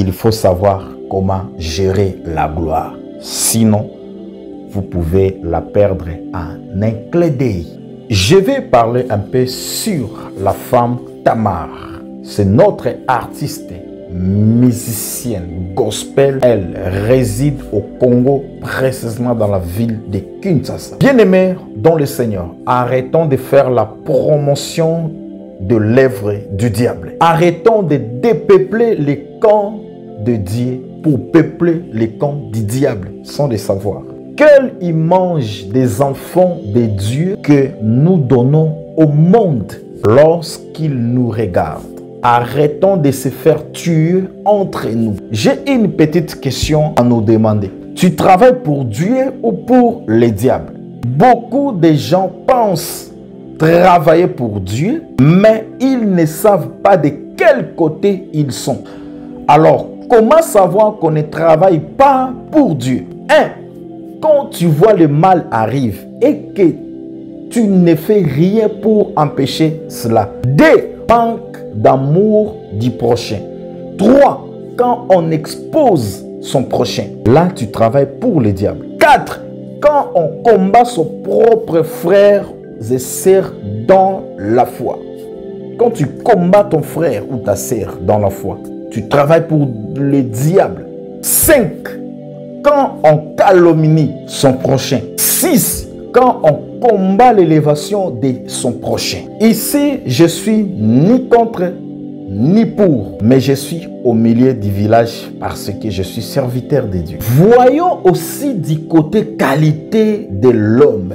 Il faut savoir comment gérer la gloire. Sinon, vous pouvez la perdre en un clin d'œil. Je vais parler un peu sur la femme Tamar. C'est notre artiste, musicienne, gospel. Elle réside au Congo, précisément dans la ville de Kinshasa. Bien-aimés dans le Seigneur, arrêtons de faire la promotion de l'œuvre du diable. Arrêtons de dépeupler les camps de Dieu pour peupler les camps du diable sans le savoir. Quelle image des enfants de Dieu que nous donnons au monde lorsqu'il nous regarde. Arrêtons de se faire tuer entre nous. J'ai une petite question à nous demander. Tu travailles pour Dieu ou pour le diable? Beaucoup de gens pensent travailler pour Dieu, mais ils ne savent pas de quel côté ils sont. Alors, comment savoir qu'on ne travaille pas pour Dieu? 1. Quand tu vois le mal arrive et que tu ne fais rien pour empêcher cela. 2. Manque d'amour du prochain. 3. Quand on expose son prochain. Là, tu travailles pour le diable. 4. Quand on combat son propre frère et sœur dans la foi. Quand tu combats ton frère ou ta sœur dans la foi, tu travailles pour le diable. 5. Quand on calomnie son prochain. 6. Quand on combat l'élévation de son prochain. Ici, je suis ni contre ni pour, mais je suis au milieu du village parce que je suis serviteur de Dieu. Voyons aussi du côté qualité de l'homme.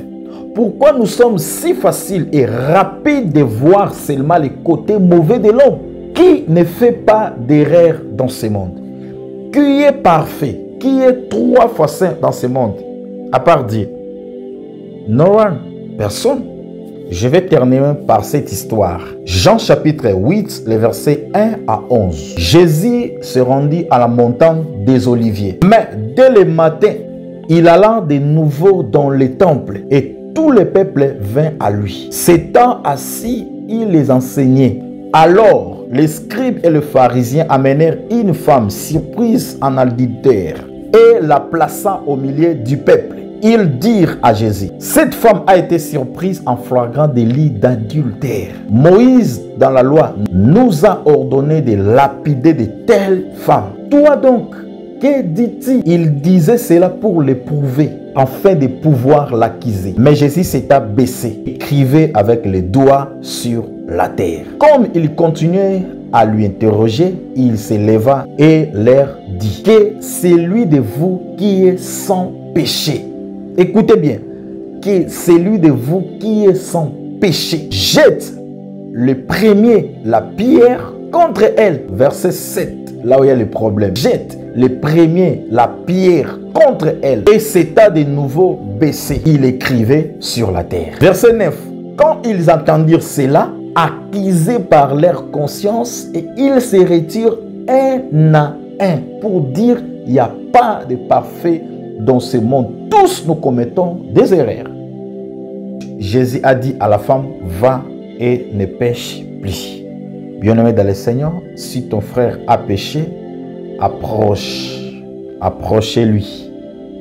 Pourquoi nous sommes si faciles et rapides de voir seulement les côtés mauvais de l'homme? Qui ne fait pas d'erreur dans ce monde? Qui est parfait? Qui est 3 fois saint dans ce monde? À part Dieu. No one. Personne. Je vais terminer par cette histoire. Jean chapitre 8, les versets 1 à 11. Jésus se rendit à la montagne des Oliviers. Mais dès le matin, il alla de nouveau dans le temple et tout le peuple vint à lui. S'étant assis, il les enseignait. Alors, les scribes et les pharisiens amenèrent une femme surprise en adultère et la plaça au milieu du peuple. Ils dirent à Jésus, cette femme a été surprise en flagrant délit d'adultère. Moïse, dans la loi, nous a ordonné de lapider de telles femmes. Toi donc, que dit-il? Il disait cela pour l'éprouver, afin de pouvoir l'accuser. Mais Jésus s'est abaissé, écrivait avec les doigts sur la terre. Comme il continuait à lui interroger, il se leva et leur dit, que celui de vous qui est sans péché, écoutez bien, que celui de vous qui est sans péché jette le premier la pierre contre elle. Verset 7, là où il y a le problème. Jette le premier la pierre contre elle. Et s'étant de nouveau baissé, il écrivait sur la terre. Verset 9, quand ils entendirent cela, accusés par leur conscience, et ils se retirent un à un pour dire, il n'y a pas de parfait dans ce monde. Tous nous commettons des erreurs. Jésus a dit à la femme, va et ne pêche plus. Bien-aimé dans le Seigneur, si ton frère a péché, approchez-lui,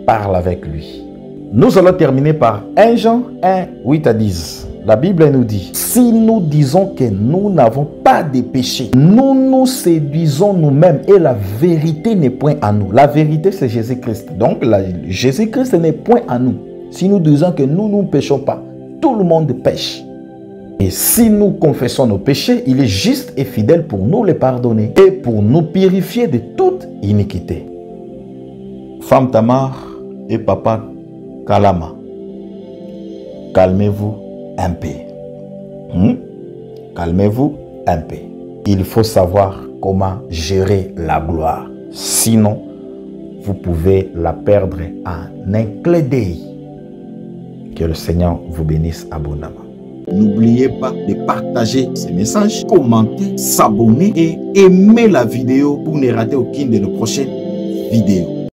parle avec lui. Nous allons terminer par 1 Jean 1, 8 à 10. La Bible nous dit, si nous disons que nous n'avons pas de péché, nous nous séduisons nous-mêmes et la vérité n'est point à nous. La vérité, c'est Jésus-Christ. Donc, Jésus-Christ n'est point à nous. Si nous disons que nous ne péchons pas, tout le monde pêche. Et si nous confessons nos péchés, il est juste et fidèle pour nous les pardonner et pour nous purifier de toute iniquité. Femme Tamar et papa Kalama, calmez-vous un peu. Calmez-vous un peu. Il faut savoir comment gérer la gloire. Sinon, vous pouvez la perdre en un clin d'œil. Que le Seigneur vous bénisse abondamment. N'oubliez pas de partager ces messages, commenter, s'abonner et aimer la vidéo pour ne rater aucune de nos prochaines vidéos.